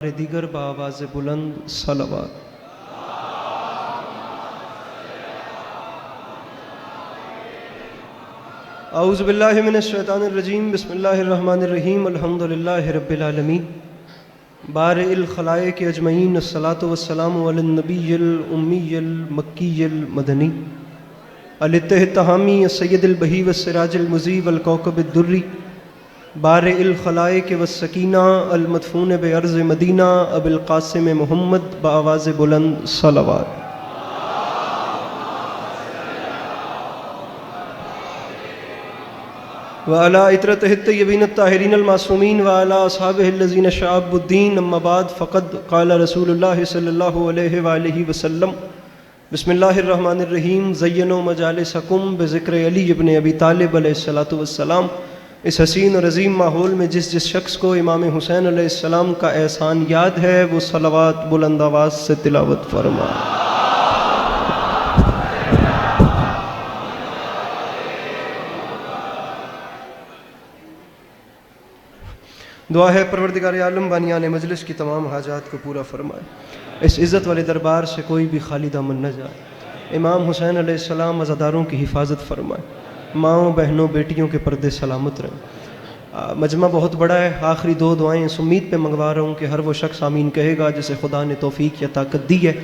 दीगर बावाज़ बुलंद सलवात। औज़ु बिल्लाहि मिनश शैतानिर रजीम, बिस्मिल्लाहिर रहमानिर रहीम, अल्हम्दुलिल्लाहि रब्बिल आलमीन, बारिइल खलाइक अजमईन, अस्सलातु वस्सलामु अलन नबिय्यिल उम्मिय्यिल मक्किय्यिल मदनी अल-इत्तिहामी सय्यदिल बही वस्सिराजिल मुज़ीब वल कौकबिद दुर्री बारिइल खलाइक वस्सकीना अल मदफून बेअर्ज़ मदीना अबिल क़ासिम मुहम्मद बावाज़ बुलंद सलवात। व अला इतरतिहि तय्यबीन अत्ताहिरीन अल मासूमीन व अला अस्हाबिहि अल्लज़ीना शअबुद्दीन, अम्मा बाद फ़क़द क़ाल रसूलुल्लाह सल्लल्लाहु अलैहि व आलिहि वसल्लम, बिस्मिल्लाहिर रहमानिर रहीम, ज़य्यनु मजालिसकुम बिज़िक्र अली इब्न अबी तालिब अलैहिस्सलातु वस्सलाम। इस हसीन और अज़ीम माहौल में जिस शख्स को इमाम हुसैन अलैहिस्सलाम का एहसान याद है वो सलवात बुलंद आवाज़ से तिलावत फरमाए। दुआ है परवरदिगार आलम बानियान मजलिस की तमाम हाजात को पूरा फरमाए, इस इज़्ज़त वाले दरबार से कोई भी खाली दामन न जाए। इमाम हुसैन अलैहिस्सलाम अज़ादारों की हिफाजत फरमाए, माँओं बहनों बेटियों के पर्दे सलामत रहें। मजमा बहुत बड़ा है, आखिरी दो दुआएं इस उम्मीद पे मंगवा रहा हूँ कि हर वो शख्स आमीन कहेगा जिसे खुदा ने तौफीक या ताकत दी है।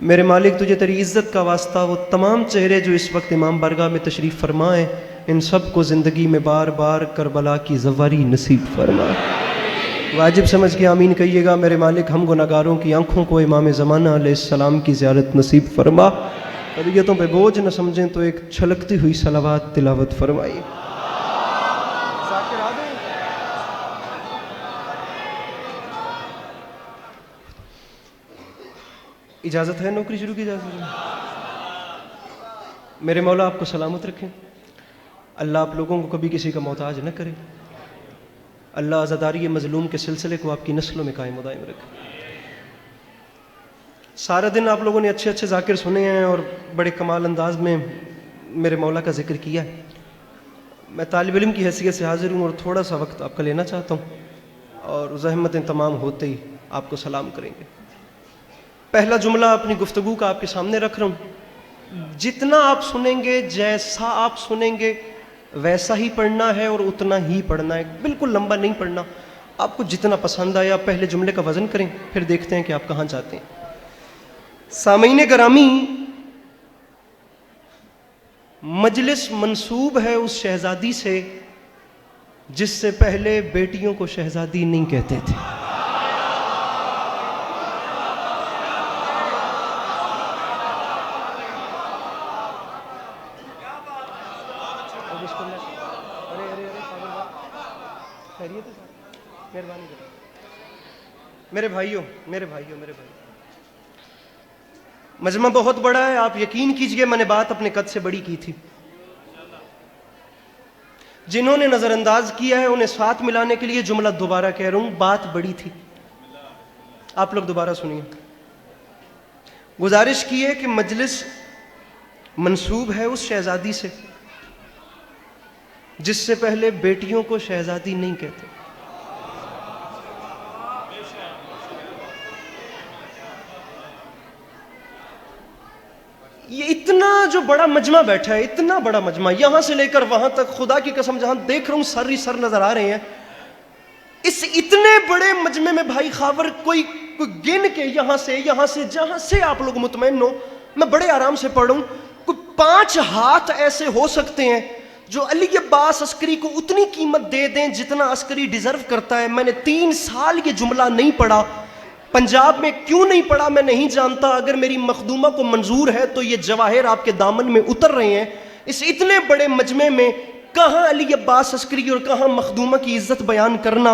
मेरे मालिक तुझे तेरी इज़्ज़त का वास्ता वो तमाम चेहरे जो इस वक्त इमाम बारगाह में तशरीफ़ फरमाएँ, इन सब को ज़िंदगी में बार बार करबला की ज़वारी नसीब फरमाए। वाजिब समझ के आमीन कहिएगा। मेरे मालिक हम गुनाहगारों की आँखों को इमाम ज़माना अलैहिस्सलाम की ज़ियारत नसीब फरमा। कबियतों पे बोझ न समझें तो एक छलकती हुई सलावात तिलावत फरमाइए। इजाज़त है नौकरी शुरू की इजाज़त? मेरे मौला आपको सलामत रखें, अल्लाह आप लोगों को कभी किसी का मोहताज न करे, अल्लाह अज़ादारी मज़लूम के सिलसिले को आपकी नस्लों में कायम दायम रखे। सारा दिन आप लोगों ने अच्छे अच्छे ज़ाकिर सुने हैं और बड़े कमाल अंदाज में मेरे मौला का जिक्र किया है। मैं तालिब इल्म की हैसियत से हाजिर हूँ और थोड़ा सा वक्त आपका लेना चाहता हूँ और ज़हमतें तमाम होते ही आपको सलाम करेंगे। पहला जुमला अपनी गुफ्तगू का आपके सामने रख रहा हूँ। जितना आप सुनेंगे, जैसा आप सुनेंगे वैसा ही पढ़ना है और उतना ही पढ़ना है, बिल्कुल लंबा नहीं पढ़ना। आपको जितना पसंद आया पहले जुमले का वज़न करें, फिर देखते हैं कि आप कहाँ जाते हैं। सामीन गरामी, मजलिस मंसूब है उस शहजादी से जिससे पहले बेटियों को शहजादी नहीं कहते थे। मेरे भाइयों मजमा बहुत बड़ा है, आप यकीन कीजिए मैंने बात अपने कद से बड़ी की थी। जिन्होंने नजरअंदाज किया है उन्हें साथ मिलाने के लिए जुमला दोबारा कह रहा हूं, बात बड़ी थी। आप लोग दोबारा सुनिए। गुजारिश की है कि मजलिस मंसूब है उस शहजादी से जिससे पहले बेटियों को शहजादी नहीं कहते। ये इतना जो बड़ा मजमा बैठा है, इतना बड़ा मजमा, यहां से लेकर वहां तक, खुदा की कसम जहां देख रहा हूं सर ही सर नजर आ रहे हैं। इस इतने बड़े मजमे में भाई खावर कोई गिन के यहां से जहां से आप लोग मुतमईन हो, मैं बड़े आराम से पढ़ूं, कोई 5 हाथ ऐसे हो सकते हैं जो अली अब्बास अस्करी को उतनी कीमत दे दें जितना अस्करी डिजर्व करता है। मैंने 3 साल ये जुमला नहीं पढ़ा, पंजाब में क्यों नहीं पढ़ा मैं नहीं जानता। अगर मेरी मखदूमा को मंजूर है तो ये जवाहिर आपके दामन में उतर रहे हैं। इस इतने बड़े मजमे में कहाँ अली अब्बास अस्करी और कहाँ मखदूमा की इज्जत बयान करना।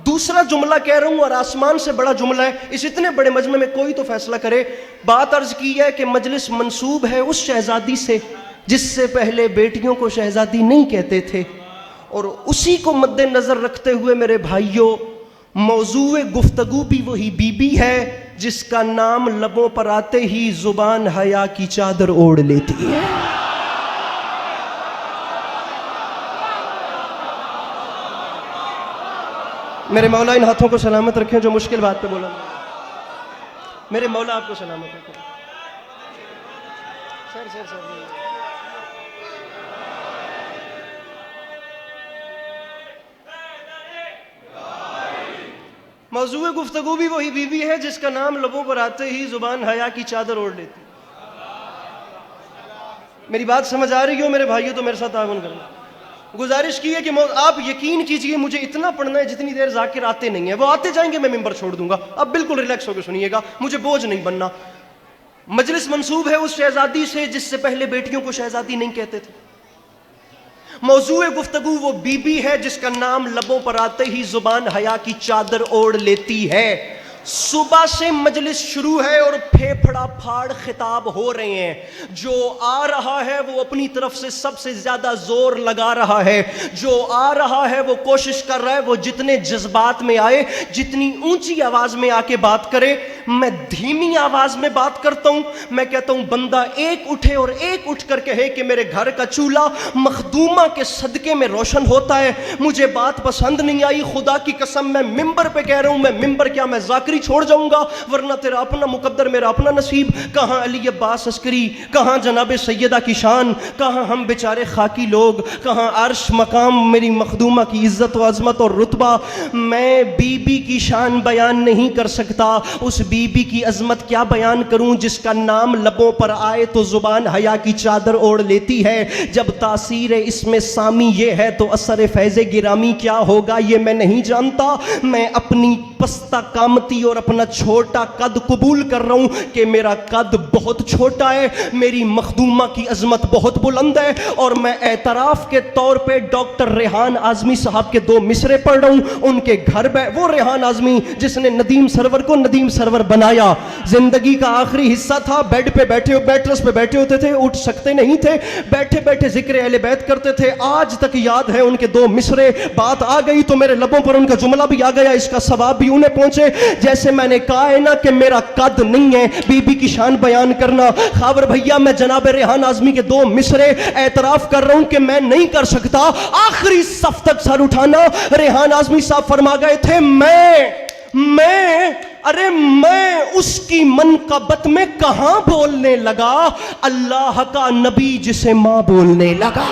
दूसरा जुमला कह रहा हूं और आसमान से बड़ा जुमला है, इस इतने बड़े मजमे में कोई तो फैसला करे। बात अर्ज की है कि मजलिस मंसूब है उस शहजादी से जिससे पहले बेटियों को शहजादी नहीं कहते थे, और उसी को मद्देनजर रखते हुए मेरे भाइयों मौजूए गुफ्तगू भी वही बीबी है जिसका नाम लबों पर आते ही जुबान हया की चादर ओढ़ लेती है। मेरे मौला इन हाथों को सलामत रखें जो मुश्किल बात पे बोला। मेरे मौला आपको सलामत रखें। सर मौजूए गुफ्तगू भी वही बीबी है जिसका नाम लबों पर आते ही जुबान हया की चादर ओढ़ लेती। मेरी बात समझ आ रही हो मेरे भाइयों तो मेरे साथ ताउन करना। गुजारिश की है कि आप यकीन कीजिए मुझे इतना पढ़ना है जितनी देर जाकिर आते नहीं है। वो आते जाएंगे मैं मिंबर छोड़ दूंगा। अब बिल्कुल रिलैक्स होकर सुनिएगा, मुझे बोझ नहीं बनना। मजलिस मंसूब है उस शहजादी से जिससे पहले बेटियों को शहजादी नहीं कहते थे। मौजूए गुफ्तगू वो बीबी है जिसका नाम लबों पर आते ही जुबान हया की चादर ओढ़ लेती है। सुबह से मजलिस शुरू है और फेफड़ा फाड़ खिताब हो रहे हैं। जो आ रहा है वो अपनी तरफ से सबसे ज्यादा जोर लगा रहा है। जो आ रहा है वो कोशिश कर रहा है वो जितने जज्बात में आए, जितनी ऊंची आवाज में आके बात करे। मैं धीमी आवाज में बात करता हूं। मैं कहता हूं बंदा एक उठे और एक उठ कर कहे कि मेरे घर का चूल्हा मखदूमा के सदके में रोशन होता है। मुझे बात पसंद नहीं आई, खुदा की कसम मैं मिंबर पे कह रहा हूं। मैं मिंबर क्या, मैं जाकिरी छोड़ जाऊंगा, वरना तेरा अपना मुकद्दर मेरा अपना नसीब। कहां अली अब्बास अस्करी, कहां जनाबे सैयदा की शान, कहां हम बेचारे खाकी लोग, कहां अर्श मकाम मेरी मखदूमा की इज्जत व अजमत और रुतबा। मैं बीबी की शान बयान नहीं कर सकता, उस बीबी की अजमत क्या बयान करूं जिसका नाम लबों पर आए तो जुबान हया की चादर ओढ़ लेती है। जब तासीर इसमें सामी ये है तो असर फैज़े गिरामी क्या होगा ये मैं नहीं जानता। मैं अपनी पस्ता कामती और अपना छोटा कद कबूल कर रहा हूं कि मेरा कद बहुत छोटा है, मेरी मखदूमा की अजमत बहुत बुलंद है। और मैं एतराफ के तौर पे डॉक्टर रेहान आजमी साहब के 2 मिसरे पढ़ रहा हूं। उनके घर वो रेहान आजमी जिसने नदीम सरवर को नदीम सरवर बनाया। जिंदगी का आखिरी हिस्सा था, बेड पे बैठे, बैटरस पे बैठे होते थे, उठ सकते नहीं थे, बैठे बैठे जिक्र अहले बैत करते थे। आज तक याद है उनके 2 मिसरे। बात आ गई तो मेरे लबों पर उनका जुमला भी आ गया, इसका सवाब भी उन्हें पहुंचे। जैसे मैंने कहा है ना कि मेरा कद नहीं है बीबी की शान बयान करना। खावर भैया मैं जनाब रेहान आजमी के 2 मिसरे एतराफ कर रहा हूं कि मैं नहीं कर सकता। आखिरी सफ तक सर उठाना। रेहान आजमी साहब फरमा गए थे मैं उसकी मनकबत में कहां बोलने लगा, अल्लाह का नबी जिसे मां बोलने लगा।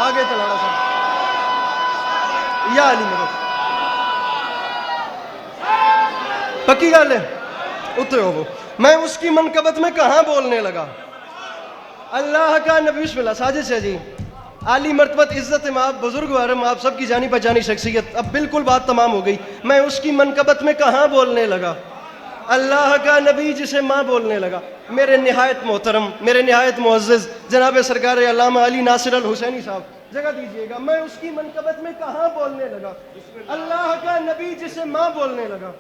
आगे चलाना सर या अली मदद पक्की गल है उत्ते हो। मैं उसकी मनकबत में कहां बोलने लगा, अल्लाह का नबी। बिस्मिल्लाह साजिश है जी। आली मर्तबत इज्जत माप बुजुर्ग वारम आप सबकी जानी पहचानी शख्सियत। अब बिल्कुल बात तमाम हो गई। मैं उसकी मनकबत में कहां बोलने लगा, अल्लाह का नबी जिसे मां बोलने लगा। मेरे निहायत मोहतरम, मेरे निहायत मुअज़्ज़िज़ जनाब सरकार अल्लामा अली नासिर अल हुसैनी साहब जगह दीजिएगा। मैं उसकी मनकबत में कहां बोलने लगा, अल्लाह का नबी जिसे मां बोलने लगा।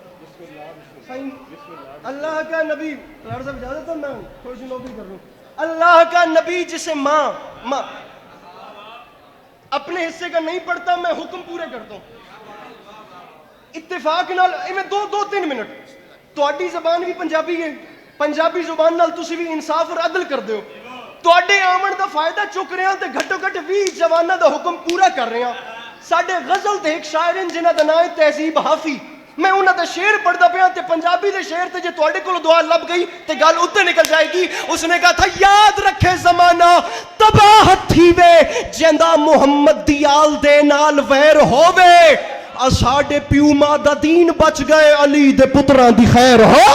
अल्लाह का नबी इजाजत है, मैं थोड़ी सी नौकरी कर लूं। अल्लाह का नबी जिसे मां अपने हिस्से का नहीं पढ़ता, मैं हुक्म पूरे करता हूं इत्तेफाक नाल। इवें 2-3 मिनट तुहाडी ज़बान भी पंजाबी है, पंजाबी जुबान नाल तुसी भी इंसाफ और अदल कर दो। तुहाडे आमण दा फायदा चुक रहे हैं ते घट्टो घट्ट 20 जवानां दा हुक्म पूरा कर रहे हैं। साडे गजल ते एक शायर हैं जिन्हां दा नाम है तहजीब हाफी। मैं उन्हां दा शेर पढ़दा पिया ते पंजाबी दे शेर ते जे तुहाडे कोल दुआ लब गई ते गल उत्ते निकल जाएगी। उसने कहा था याद रखे जमाना तबाह थीवे जिंदा मुहम्मद दी आल दे नाल वैर होवे। साडे प्यू मां दा दीन बच गए अली दे पुत्रां दी खैर हो।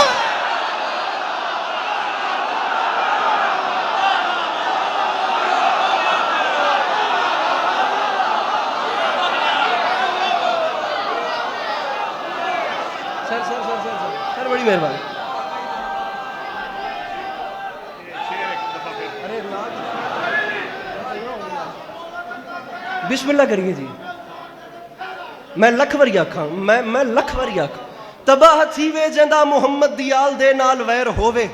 सर बड़ी मेहरबानी। बिस्मिल्लाह करिए जी। मैं लख वारी आखा, मैं लख वारी आखा तबाह थी वे जिंदा मुहम्मद दी आल दे नाल वैर होवे।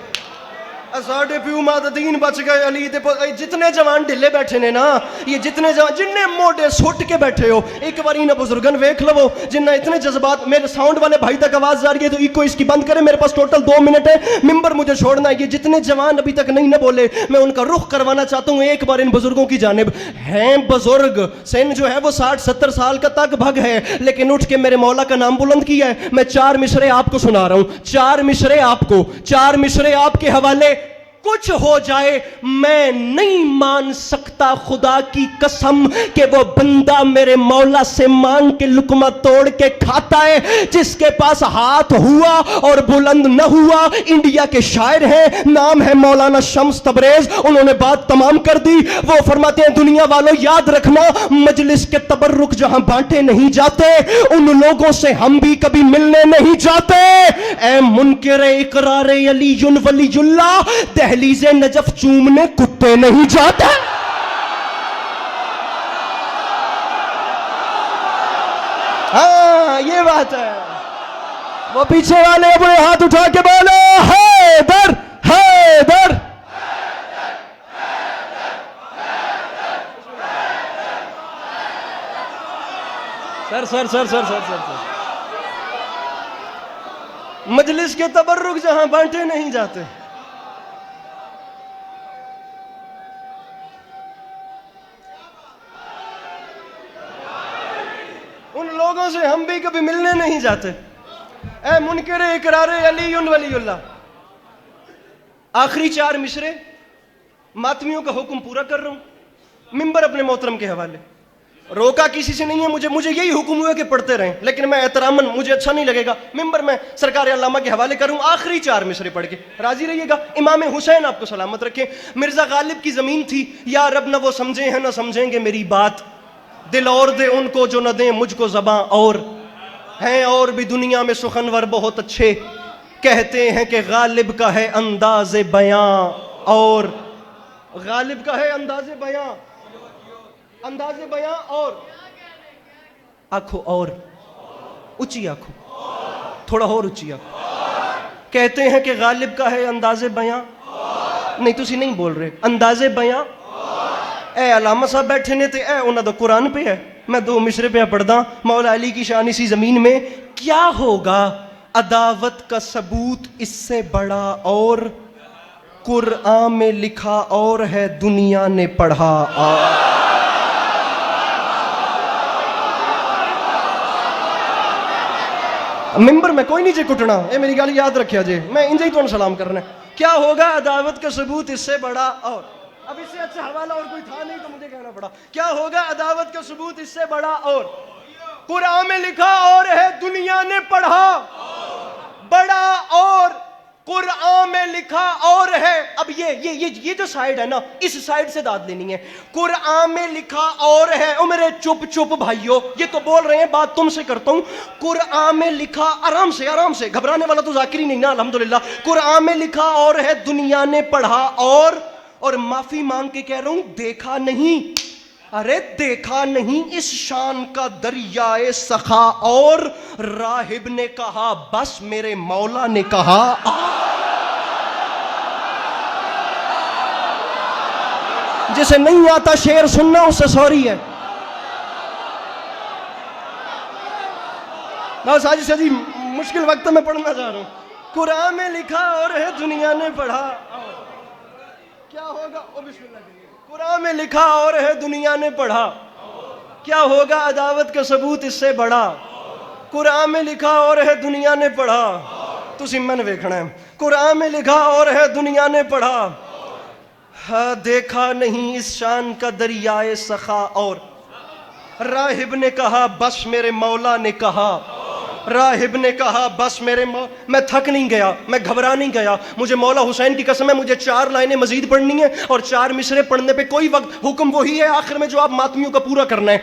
साढ़े प्यू माता दीन बच गए अली दे जितने जवान ढिले बैठे ने ना, ये जितने जवान जिन्ने मोटे सुट के बैठे हो, एक बार इन बुजुर्गन वेख लवो जिन्ना इतने जज्बात। मेरे साउंड वाले भाई तक आवाज आ रही है तो इको इसकी बंद करें, मेरे पास टोटल 2 मिनट है, मिंबर मुझे छोड़ना है। ये जितने जवान अभी तक नहीं ना बोले, मैं उनका रुख करवाना चाहता हूँ एक बार इन बुजुर्गों की जानिब। हैं बुजुर्ग, सिन जो है वो 60-70 साल का तक भग है, लेकिन उठ के मेरे मौला का नाम बुलंद किया है। मैं 4 मिसरे आपको सुना रहा हूं, 4 मिसरे आपको, 4 मिसरे आपके हवाले। कुछ हो जाए मैं नहीं मान सकता खुदा की कसम कि वो बंदा मेरे मौला से मांग के लुकमा तोड़ के खाता है जिसके पास हाथ हुआ और बुलंद न हुआ। इंडिया के शायर हैं, नाम है मौलाना शम्स तबरेज, उन्होंने बात तमाम कर दी। वो फरमाते हैं दुनिया वालों याद रखना, मजलिस के तबर्रुक जहां बांटे नहीं जाते उन लोगों से हम भी कभी मिलने नहीं जाते। ए मुनकिर इकरार अलीयुन वलीयुल्लाह, दहलीज़े नजफ चूमने कुत्ते नहीं जाते। हाँ ये बात है। वो पीछे वाले अपने हाथ उठा के बोलो Haider Haider. Sir sir sir sir sir sir sir मजलिस के तबर्रुक जहां बांटे नहीं जाते, उन लोगों से हम भी कभी मिलने नहीं जाते। ए मुनकिर इकरार अलीयुन वलीयुल्लाह। आखिरी 4 मिसरे मातमियों का हुक्म पूरा कर रहा हूं, मिंबर अपने मोहतरम के हवाले। रोका किसी से नहीं है, मुझे यही हुक्म हुआ कि पढ़ते रहें, लेकिन मैं एहतरामन, मुझे अच्छा नहीं लगेगा, मिंबर में सरकार अल्लामा के हवाले करूं। आखिरी 4 मिसरे पढ़ के राजी रहिएगा। इमाम हुसैन आपको सलामत रखें, मिर्जा गालिब की जमीन थी, या रब न वो समझे हैं न समझेंगे मेरी बात, दिल और दे उनको जो न दें मुझको ज़बां और हैं, और भी दुनिया में सुखनवर बहुत अच्छे, कहते हैं कि गालिब का है अंदाज़े बयां, और गालिब का है अंदाज़े बयां, अंदाज़े बयां और आंखो और ऊंची आंखो, थोड़ा और ऊंची आंखो। कहते हैं कि गालिब का है अंदाज़े बयां, नहीं तुसी नहीं बोल रहे, अंदाज़े बयां। ए अलामा साहब बैठे ने ते ए उन्होंने तो कुरान पे है, मैं 2 मिसरे पे पढ़दा। मौला अली की शान इसी जमीन में, क्या होगा अदावत का सबूत इससे बड़ा, और कुरान में लिखा और है दुनिया ने पढ़ा और। मिंबर में कोई नहीं जे कुटना, ये मेरी गल याद रखिया जे, मैं इंजे ही तुम सलाम करना। क्या होगा अदावत का सबूत इससे बड़ा, और अब इससे अच्छा हवाला और कोई था नहीं तो मुझे कहना पड़ा। क्या होगा अदावत का सबूत इससे बड़ा, और कुरान में लिखा और है दुनिया ने पढ़ा, बड़ा और कुरान में लिखा और है। अब ये जो साइड है ना, इस साइड से दाद लेनी है। कुरान में लिखा और है, ओ मेरे चुप चुप भाइयों, ये तो बोल रहे हैं, बात तुमसे करता हूं। कुरान में लिखा, आराम से, घबराने वाला तो जाकिर ही नहीं ना, अल्हम्दुलिल्लाह। कुरान में लिखा और है दुनिया ने पढ़ा, और माफी मांग के कह रहा हूं देखा नहीं, अरे देखा नहीं इस शान का दरियाए सखा, और राहिब ने कहा बस मेरे मौला ने कहा। जिसे नहीं आता शेर सुनना उससे सॉरी है। बस आज से जी मुश्किल वक्त में पढ़ना चाह रहा हूं। कुरान में लिखा और है दुनिया ने पढ़ा, क्या होगा ओ बिस्मिल्लाह। कुरान में लिखा और है दुनिया ने पढ़ा, क्या होगा अदावत का सबूत इससे बड़ा। कुरान में लिखा और है दुनिया ने पढ़ा, तुसी मन वेखना है। कुरान में लिखा और है दुनिया ने पढ़ा, हाँ देखा नहीं इस शान का दरियाए सखा, और राहिब ने कहा बस मेरे मौला ने कहा, राहिब ने कहा बस मेरे मैं थक नहीं गया, मैं घबरा नहीं गया। मुझे मौला हुसैन की कसम है, मुझे 4 लाइनें मजीद पढ़नी है, और 4 मिसरे पढ़ने पे कोई वक्त, हुक्म वही है आखिर में जो आप मातमियों का पूरा करना है।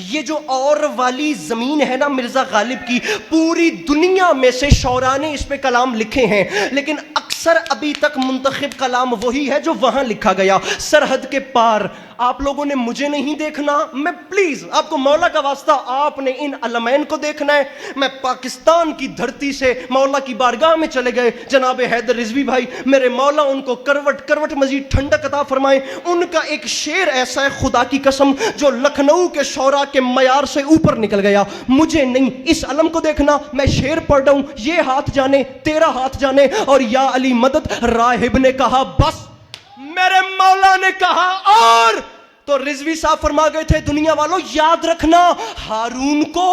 ये जो और वाली जमीन है ना मिर्जा गालिब की, पूरी दुनिया में से शौरा ने इस पे कलाम लिखे हैं, लेकिन सर अभी तक मुंतखब कलाम वही है जो वहां लिखा गया, सरहद के पार। आप लोगों ने मुझे नहीं देखना, मैं प्लीज आपको मौला का वास्ता, आपने इन अलमैन को देखना है। मैं पाकिस्तान की धरती से मौला की बारगाह में चले गए, जनाब हैदर रिजवी भाई, मेरे मौला उनको करवट करवट मजीद ठंडक अता फरमाए। उनका एक शेर ऐसा है, खुदा की कसम, जो लखनऊ के शौरा के मयार से ऊपर निकल गया। मुझे नहीं इस अलम को देखना, मैं शेर पढ़ रहा हूं, ये हाथ जाने तेरा हाथ जाने, और या अली मदद। राहिब ने कहा बस, मेरे मौला ने कहा और, तो रिजवी साहब फरमा गए थे, दुनिया वालों याद रखना, हारून को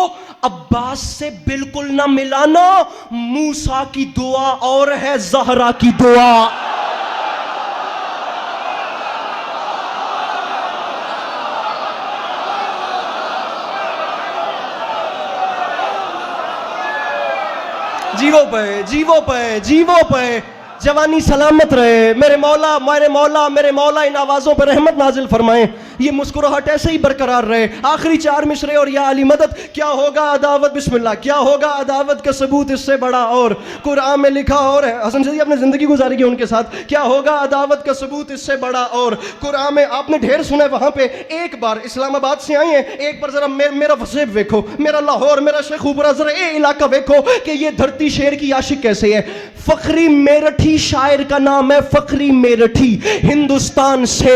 अब्बास से बिल्कुल ना मिलाना, मूसा की दुआ और है ज़हरा की दुआ। जीवो पे जीवो पे जीवो पे, जवानी सलामत रहे। मेरे मौला मेरे मौला मेरे मौला इन आवाज़ों पर रहमत नाजिल फरमाएं, ये मुस्कुराहट ऐसे ही बरकरार रहे। आखिरी 4 मिसरे और या अली मदद। क्या होगा अदावत, बिस्मिल्लाह, क्या होगा अदावत का सबूत इससे बड़ा और, कुरान में लिखा और है। हसन सदी आपने जिंदगी गुजारी की उनके साथ, क्या होगा अदावत का सबूत इससे बड़ा और, कुरान में आपने ढेर सुना है। वहां पे एक बार इस्लामाबाद से आई है, एक बार जरा मेरा वसेब देखो, मेरा लाहौर, मेरा शेखुपुरा, जरा ये इलाका देखो कि ये धरती शेर की आशिक कैसे है। फखरी मेरठी शायर का नाम है, फखरी मेरठी। हिंदुस्तान से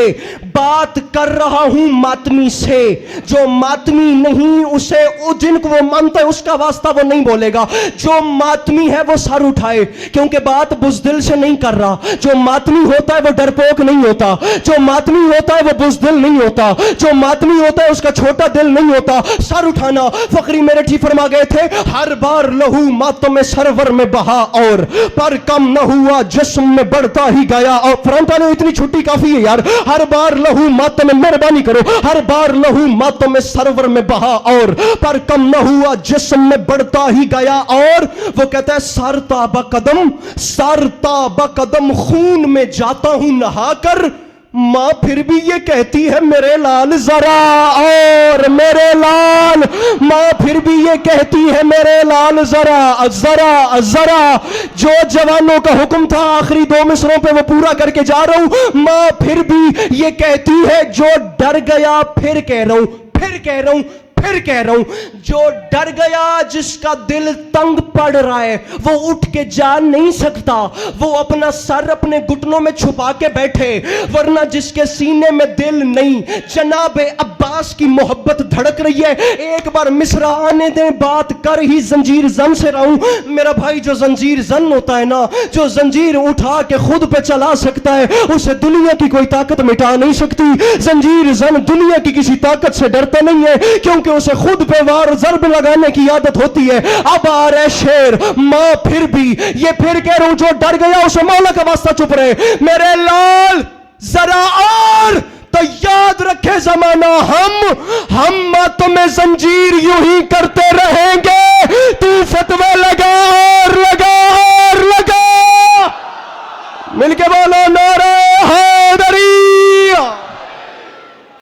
बात कर रहा हूं मातमी से, जो मातमी नहीं उसे, जिनको वो मानता है उसका वास्ता वो नहीं बोलेगा। जो मातमी है वो सर उठाए, क्योंकि बात बुज़दिल से नहीं कर रहा। जो मातमी होता है वो डरपोक नहीं होता, जो मातमी होता है वो बुज़दिल नहीं होता, जो मातमी होता है उसका छोटा दिल नहीं होता। सर उठाना। फखरी मेरठी फरमा गए थे, हर बार लहू मातम सरवर में बहा और, पर कम न हुआ जिस्म में बढ़ता ही गया। और फ्रंट वाले इतनी छुट्टी काफी है यार। हर बार लहू मातम में, मेहरबानी करो, हर बार लहू मातम में सरवर में बहा और, पर कम न हुआ जिस्म में बढ़ता ही गया। और वो कहता है सरता बकदम खून में जाता हूं नहाकर, मां फिर भी ये कहती है मेरे लाल जरा और, मेरे लाल, मां फिर भी ये कहती है मेरे लाल जरा जरा जरा। जो जवानों का हुक्म था आखिरी 2 मिसरों पे वो पूरा करके जा रहा हूं। मां फिर भी ये कहती है, जो डर गया फिर कह रहा हूं, फिर कह रहा हूं, फिर कह रहा हूं, जो डर गया, जिसका दिल तंग पड़ रहा है, वो उठ के जा नहीं सकता, वो अपना सर अपने घुटनों में छुपा के बैठे। वरना जिसके सीने में दिल नहीं, जनाब अब्बास की मोहब्बत धड़क रही है। एक बार मिसरा आने दें, बात कर ही जंजीर जन से रहा हूं। मेरा भाई, जो जंजीर जन होता है ना, जो जंजीर उठा के खुद पे चला सकता है, उसे दुनिया की कोई ताकत मिटा नहीं सकती। जंजीर जन दुनिया की किसी ताकत से डरता नहीं है, क्योंकि उसे खुद पे वार ज़र्ब लगाने की आदत होती है। अब आ रहे शेर, मां फिर भी, ये फिर कह रहा हूं, जो डर गया उसे मौला का वास्ता चुप रहे। मेरे लाल जरा और, तो याद रखे जमाना, हम तुम्हें जंजीर यूं ही करते रहेंगे।